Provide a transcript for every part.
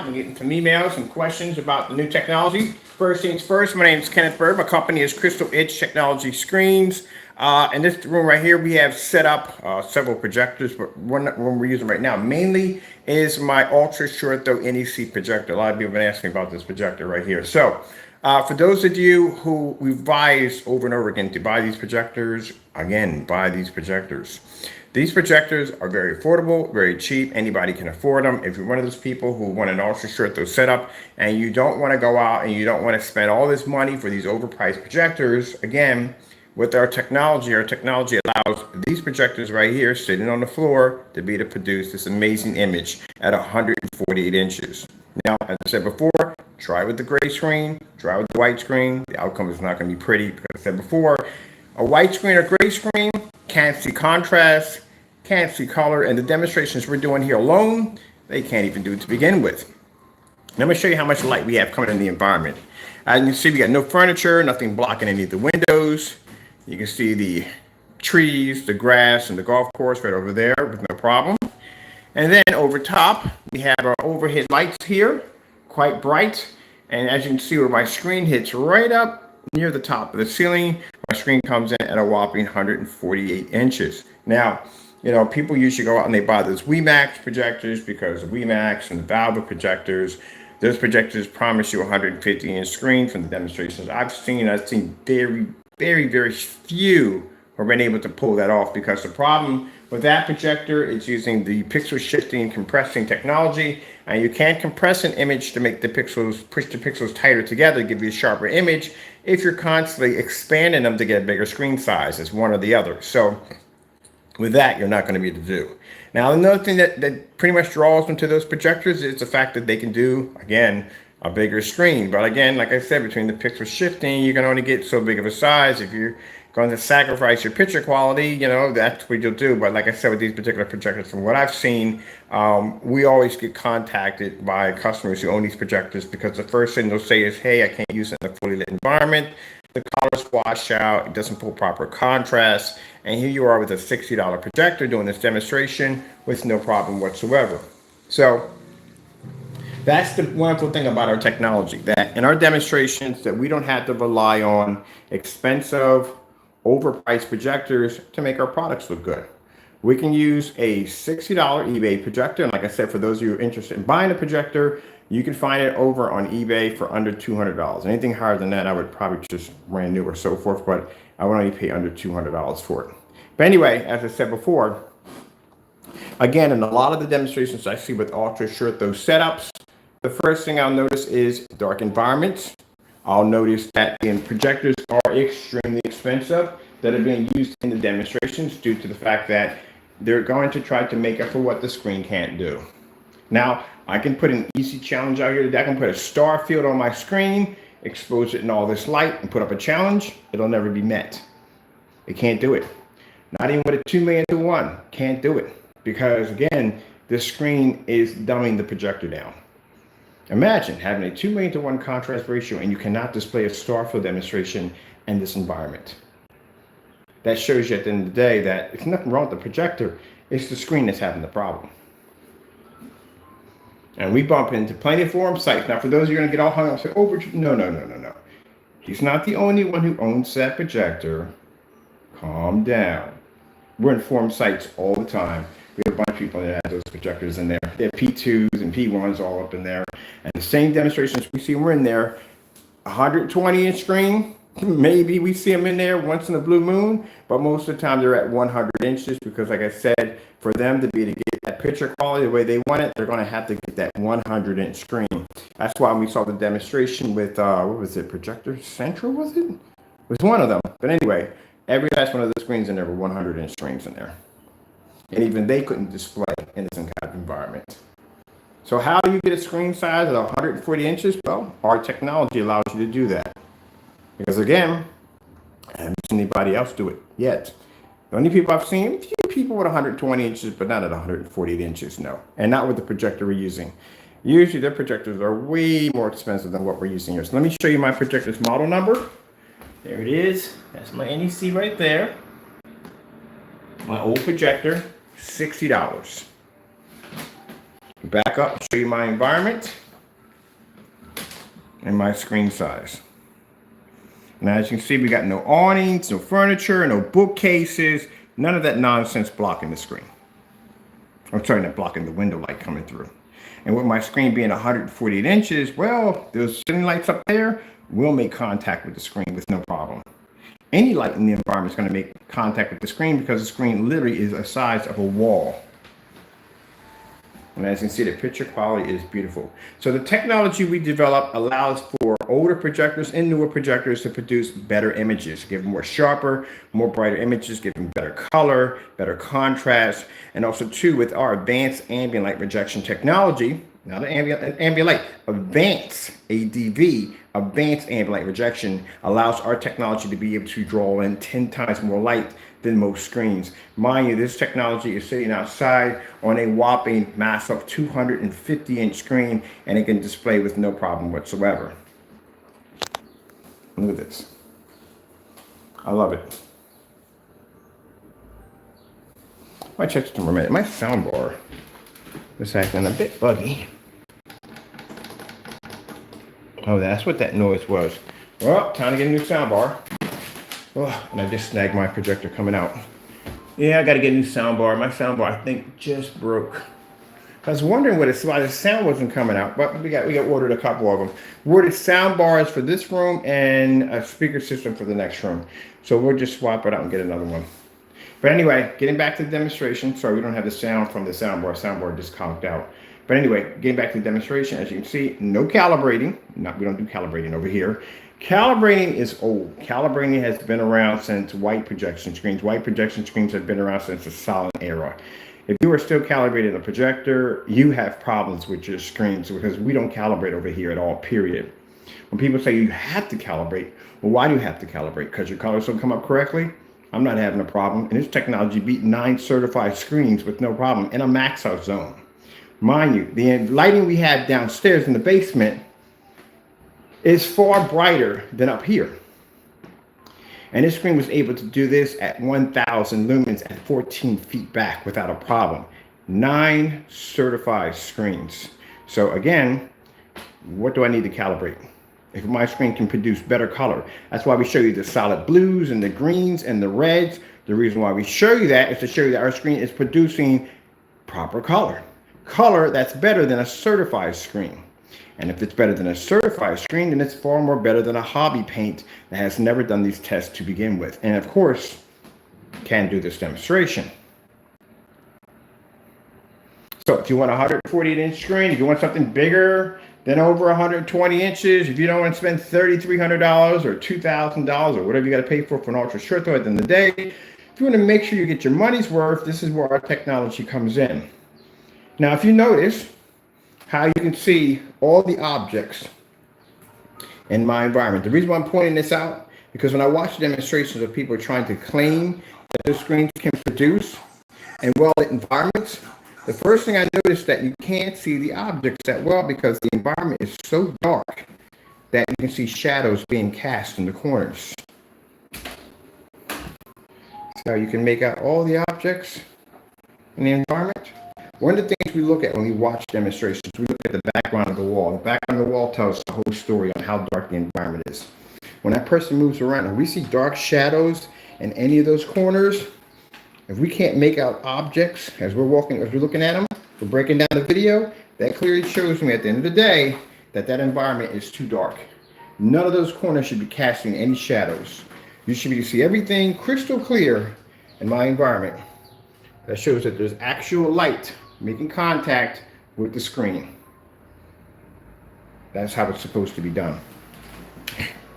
and getting some emails and questions about the new technology. First things first, my name is Kenneth Bird. My company is Crystal Edge Technology Screens. In this room right here, we have set up several projectors, but one we're using right now mainly is my ultra short throw NEC projector. A lot of people have been asking about this projector right here. So for those of you who we've advised over and over again to buy these projectors, again, buy these projectors. These projectors are very affordable, very cheap. Anybody can afford them. If you're one of those people who want an ultra short throw setup and you don't want to go out and you don't want to spend all this money for these overpriced projectors, again, with our technology allows these projectors right here sitting on the floor to be able to produce this amazing image at 148 inches. Now, as I said before, try with the gray screen, try with the white screen. The outcome is not going to be pretty because I said before, a white screen or gray screen can't see contrast, can't see color, and the demonstrations we're doing here alone, they can't even do it to begin with. Let me show you how much light we have coming in the environment. As you can see, we got no furniture, nothing blocking any of the windows. You can see the trees, the grass, and the golf course right over there with no problem. And then over top, we have our overhead lights here, quite bright. And as you can see where my screen hits right up near the top of the ceiling, my screen comes in at a whopping 148 inches. Now, you know, people usually go out and they buy those UNYX projectors because the UNYX and the Valve projectors, those projectors promise you a 150-inch screen. From the demonstrations I've seen very few have been able to pull that off, because the problem with that projector is using the pixel shifting and compressing technology, and you can't compress an image to make the pixels, push the pixels tighter together to give you a sharper image if you're constantly expanding them to get a bigger screen size. It's one or the other. So with that, you're not going to be able to do. Now, another thing that pretty much draws them to those projectors is the fact that they can do, again, a bigger screen. But again, like I said, between the pixel shifting, you can only get so big of a size. If you're going to sacrifice your picture quality, you know, that's what you'll do. But like I said, with these particular projectors, from what I've seen, we always get contacted by customers who own these projectors, because the first thing they'll say is, hey, I can't use it in a fully lit environment. The colors wash out, it doesn't pull proper contrast. And here you are with a $60 projector doing this demonstration with no problem whatsoever. So that's the wonderful thing about our technology, that in our demonstrations that we don't have to rely on expensive, overpriced projectors to make our products look good. We can use a $60 eBay projector. And like I said, for those of you who are interested in buying a projector, you can find it over on eBay for under $200. Anything higher than that, I would probably just brand new or so forth, but I would only pay under $200 for it. But anyway, as I said before, again, in a lot of the demonstrations I see with ultra short throw setups, the first thing I'll notice is dark environments. I'll notice that the projectors are extremely expensive that are being used in the demonstrations due to the fact that they're going to try to make up for what the screen can't do. Now, I can put an easy challenge out here today. I can put a star field on my screen, expose it in all this light, and put up a challenge. It'll never be met. It can't do it. Not even with a 2 million to 1. Can't do it. Because, again, this screen is dumbing the projector down. Imagine having a 2 million to 1 contrast ratio and you cannot display a star field demonstration in this environment. That shows you at the end of the day that it's nothing wrong with the projector. It's the screen that's having the problem. And we bump into plenty of forum sites. Now, for those of you who are going to get all hung up and say, oh, no. He's not the only one who owns that projector. Calm down. We're in forum sites all the time. We have a bunch of people that have those projectors in there. They have P2s and P1s all up in there. And the same demonstrations we see when we're in there, 120-inch screen, maybe we see them in there once in a blue moon, but most of the time they're at 100 inches because, like I said, for them to be able to get that picture quality the way they want it, they're going to have to get that 100-inch screen. That's why we saw the demonstration with, what was it, Projector Central, was it? It was one of them. But anyway, every last one of the screens in there were 100-inch screens in there. And even they couldn't display in this kind of environment. So how do you get a screen size of 140 inches? Well, our technology allows you to do that. Because again, I haven't seen anybody else do it yet. The only people I've seen, a few people with 120 inches, but not at 148 inches, no. And not with the projector we're using. Usually their projectors are way more expensive than what we're using here. So let me show you my projector's model number. There it is. That's my NEC right there. My old projector, $60. Back up, show you my environment. and my screen size. Now, as you can see, we got no awnings, no furniture, no bookcases, none of that nonsense blocking the screen. I'm sorry, not blocking the window light coming through. And with my screen being 148 inches, well, those ceiling lights up there will make contact with the screen with no problem. Any light in the environment is going to make contact with the screen because the screen literally is the size of a wall. And as you can see, the picture quality is beautiful. So the technology we developed allows for older projectors and newer projectors to produce better images, give more sharper, more brighter images, give them better color, better contrast. And also too, with our advanced ambient light rejection technology, not ambient light, advanced ADV, advanced ambient light rejection allows our technology to be able to draw in 10 times more light than most screens. Mind you, this technology is sitting outside on a whopping massive 250-inch screen, and it can display with no problem whatsoever. Look at this. I love it. I checked it for a minute. My soundbar is acting a bit buggy. Oh, that's what that noise was. Well, time to get a new soundbar. Oh, and I just snagged my projector coming out. Yeah, I got to get a new soundbar. My soundbar, I think, just broke. I was wondering why the sound wasn't coming out, but we got ordered a couple of them. We ordered soundbars for this room and a speaker system for the next room. So we'll just swap it out and get another one. But anyway, getting back to the demonstration. Sorry, we don't have the sound from the soundbar. Soundbar just conked out. But anyway, getting back to the demonstration, as you can see, no calibrating. We don't do calibrating over here. Calibrating is old. Calibrating has been around since white projection screens. White projection screens have been around since the silent era. If you are still calibrating a projector, you have problems with your screens because we don't calibrate over here at all, period. When people say you have to calibrate, well, why do you have to calibrate? Because your colors don't come up correctly? I'm not having a problem. And this technology beat 9 certified screens with no problem in a max out zone. Mind you, the lighting we have downstairs in the basement is far brighter than up here. And this screen was able to do this at 1,000 lumens at 14 feet back without a problem. 9 certified screens. So again, what do I need to calibrate? If my screen can produce better color. That's why we show you the solid blues and the greens and the reds. The reason why we show you that is to show you that our screen is producing proper color. Color that's better than a certified screen. And if it's better than a certified screen, then it's far more better than a hobby paint that has never done these tests to begin with. And of course, can do this demonstration. So if you want a 148-inch screen, if you want something bigger than over 120 inches, if you don't want to spend $3,300 or $2,000 or whatever you got to pay for an ultra short throw at the end of the day, if you want to make sure you get your money's worth, this is where our technology comes in. Now, if you notice how you can see all the objects in my environment. The reason why I'm pointing this out, because when I watch demonstrations of people trying to claim that their screens can produce in well-lit environments, the first thing I noticed that you can't see the objects that well because the environment is so dark that you can see shadows being cast in the corners. So you can make out all the objects in the environment. One of the things we look at when we watch demonstrations, we look at the background of the wall. The background of the wall tells the whole story on how dark the environment is. When that person moves around and we see dark shadows in any of those corners, if we can't make out objects as we're looking at them, we're breaking down the video, that clearly shows me at the end of the day that that environment is too dark. None of those corners should be casting any shadows. You should be able to see everything crystal clear in my environment. That shows that there's actual light making contact with the screen. That's how it's supposed to be done.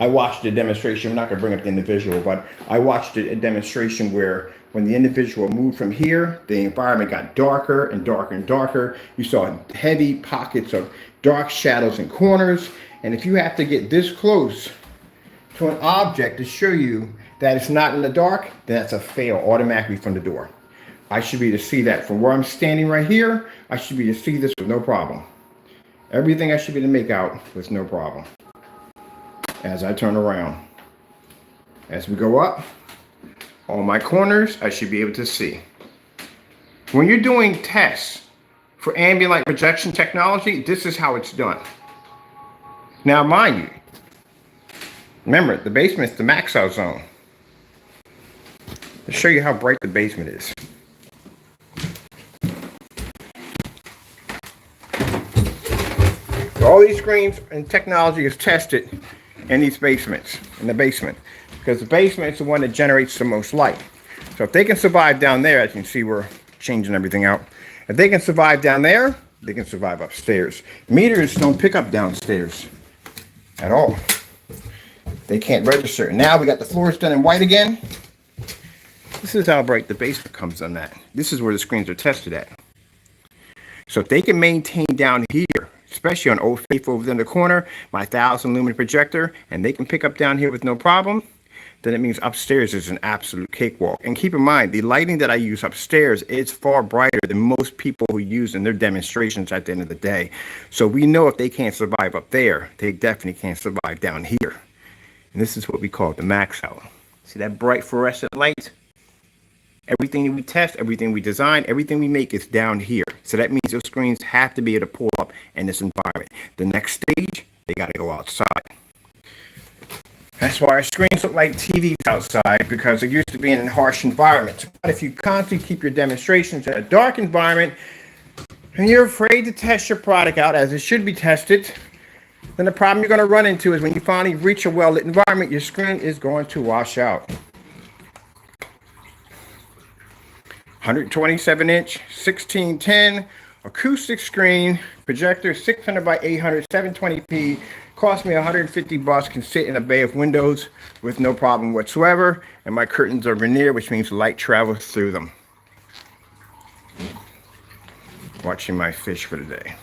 I watched a demonstration, I'm not going to bring up the individual, but I watched a demonstration where when the individual moved from here, the environment got darker and darker and darker. You saw heavy pockets of dark shadows and corners. And if you have to get this close to an object to show you that it's not in the dark, then that's a fail automatically from the door. I should be able to see that from where I'm standing right here. I should be able to see this with no problem. Everything I should be able to make out with no problem. As I turn around. As we go up, all my corners, I should be able to see. When you're doing tests for ambient light projection technology, this is how it's done. Now, mind you, remember, the basement is the max out zone. To show you how bright the basement is. So all these screens and technology is tested in these basements, in the basement, because the basement is the one that generates the most light. So if they can survive down there, as you can see, we're changing everything out. If they can survive down there, they can survive upstairs. Meters don't pick up downstairs at all. They can't register. Now we got the floors done in white again. This is how bright the basement comes on that. This is where the screens are tested at. So if they can maintain down here, especially on Old Faithful over in the corner, my 1,000 lumen projector, and they can pick up down here with no problem, then it means upstairs is an absolute cakewalk. And keep in mind, the lighting that I use upstairs is far brighter than most people who use in their demonstrations at the end of the day. So we know if they can't survive up there, they definitely can't survive down here. And this is what we call the max out. See that bright fluorescent light? Everything we test, everything we design, everything we make is down here. So that means those screens have to be able to pull up in this environment. The next stage, they got to go outside. That's why our screens look like TVs outside, because they're used to being in harsh environments. But if you constantly keep your demonstrations in a dark environment and you're afraid to test your product out as it should be tested, then the problem you're going to run into is when you finally reach a well-lit environment, your screen is going to wash out. 127-inch, 1610 acoustic screen, projector, 600 by 800, 720p. Cost me 150 bucks, can sit in a bay of windows with no problem whatsoever. And my curtains are veneer, which means light travels through them. Watching my fish for the day.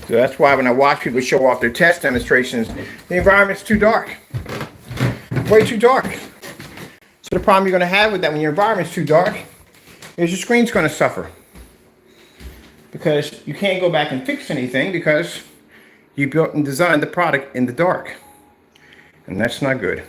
So that's why when I watch people show off their test demonstrations, the environment's too dark. Way too dark. So the problem you're going to have with that when your environment's too dark is your screen's going to suffer. Because you can't go back and fix anything because you built and designed the product in the dark. And that's not good.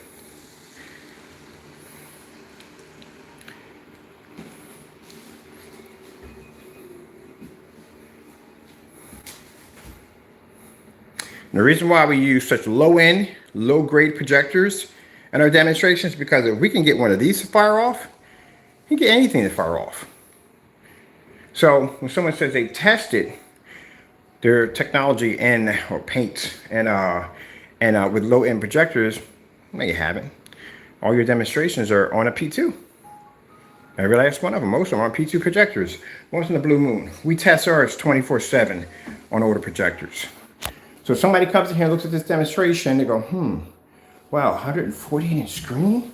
And the reason why we use such low-end, low-grade projectors in our demonstrations is because if we can get one of these to fire off, you can get anything to fire off. So when someone says they tested their technology and or paints and with low-end projectors, no, you haven't. All your demonstrations are on a P2. Every last one of them, most of them are on P2 projectors. Once in the blue moon. We test ours 24/7 on older projectors. So if somebody comes in here and looks at this demonstration, they go, wow, 140-inch screen?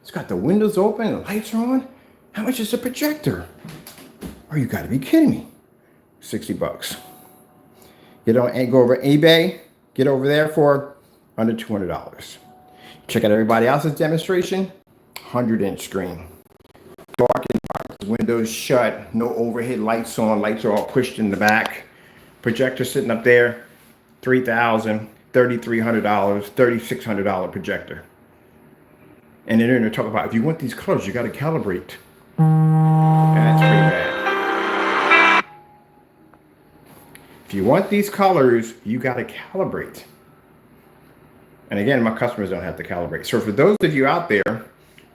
It's got the windows open, the lights are on? How much is a projector? Oh, you gotta be kidding me. 60 bucks. Get on and go over eBay, get over there for under $200. Check out everybody else's demonstration, 100-inch screen. Dark environment, windows shut, no overhead lights on, lights are all pushed in the back. Projector sitting up there. $3,000, $3,300, $3,600 projector. And then they're going to talk about, if you want these colors, you got to calibrate. And that's pretty bad. If you want these colors, you got to calibrate. And again, my customers don't have to calibrate. So for those of you out there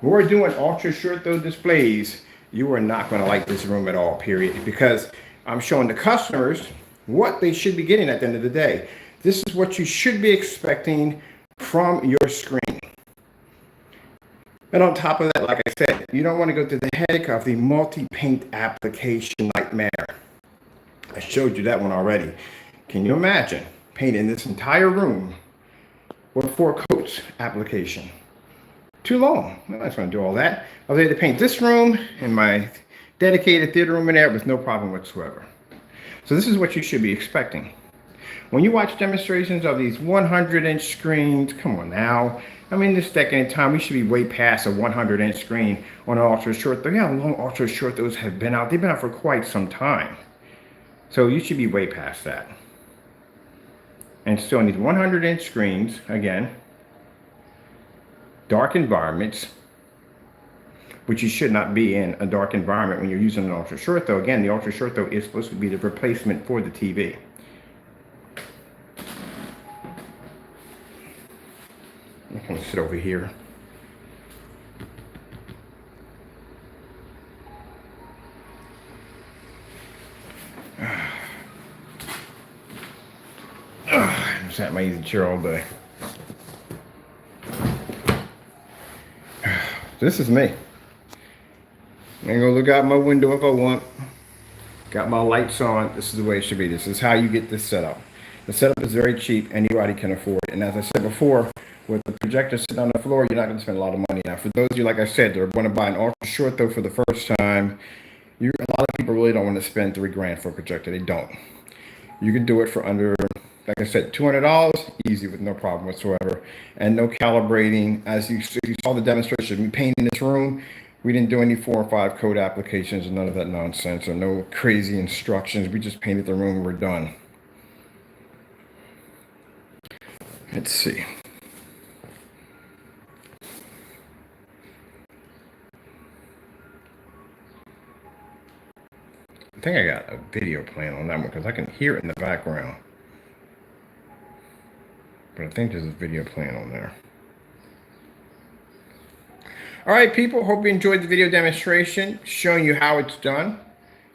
who are doing ultra short throw displays, you are not going to like this room at all, period. Because I'm showing the customers what they should be getting at the end of the day. This is what you should be expecting from your screen. And on top of that, like I said, you don't want to go through the headache of the multi-paint application nightmare. I showed you that one already. Can you imagine painting this entire room with 4 coats application? Too long. I'm not going to do all that. I was able to paint this room and my dedicated theater room in there with no problem whatsoever. So this is what you should be expecting. When you watch demonstrations of these 100-inch screens, come on now. I mean, this decade in time, we should be way past a 100-inch screen on an ultra short throw. Yeah, how long ultra short throws have been out? They've been out for quite some time. So you should be way past that. And still on these 100-inch screens, again, dark environments, which you should not be in a dark environment when you're using an ultra short throw. Again, the ultra short throw is supposed to be the replacement for the TV. I'm going to sit over here. I'm sat in my easy chair all day. This is me. I can go look out my window if I want. Got my lights on. This is the way it should be. This is how you get this set up. The setup is very cheap. Anybody can afford it. And as I said before, with the projector sitting on the floor, you're not going to spend a lot of money. Now, for those of you, like I said, that are going to buy an ultra short though for the first time, a lot of people really don't want to spend $3,000 for a projector. They don't. You can do it for under, like I said, $200, easy with no problem whatsoever, and no calibrating. As you saw the demonstration, me painting this room, we didn't do any 4 or 5 code applications and none of that nonsense or no crazy instructions. We just painted the room and we're done. Let's see. I think I got a video playing on that one because I can hear it in the background. But I think there's a video playing on there. All right, people, hope you enjoyed the video demonstration showing you how it's done.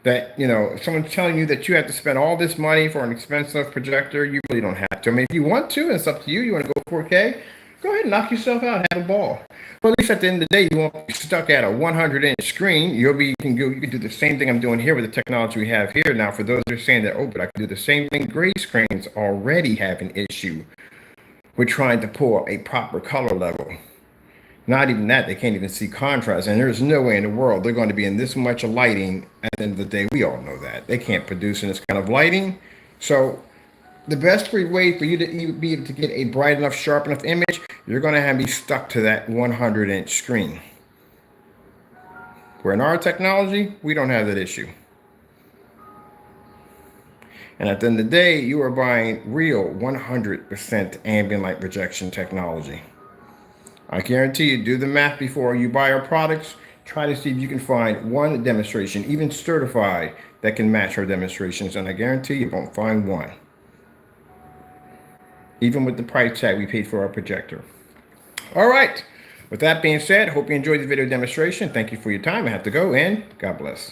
That, you know, if someone's telling you that you have to spend all this money for an expensive projector, you really don't have to. I mean, if you want to, and it's up to you, you want to go 4K, go ahead and knock yourself out, have a ball. But at least at the end of the day, you won't be stuck at a 100-inch screen. You can do the same thing I'm doing here with the technology we have here. Now, for those who are saying that, oh, but I can do the same thing, gray screens already have an issue with trying to pull a proper color level. Not even that, they can't even see contrast. And there's no way in the world they're going to be in this much lighting at the end of the day. We all know that. They can't produce in this kind of lighting. So the best way for you to be able to get a bright enough, sharp enough image, you're going to have to be stuck to that 100-inch screen. Where in our technology, we don't have that issue. And at the end of the day, you are buying real 100% ambient light projection technology. I guarantee you, do the math before you buy our products. Try to see if you can find one demonstration, even certified, that can match our demonstrations. And I guarantee you won't find one. Even with the price tag we paid for our projector. All right. With that being said, hope you enjoyed the video demonstration. Thank you for your time. I have to go, and God bless.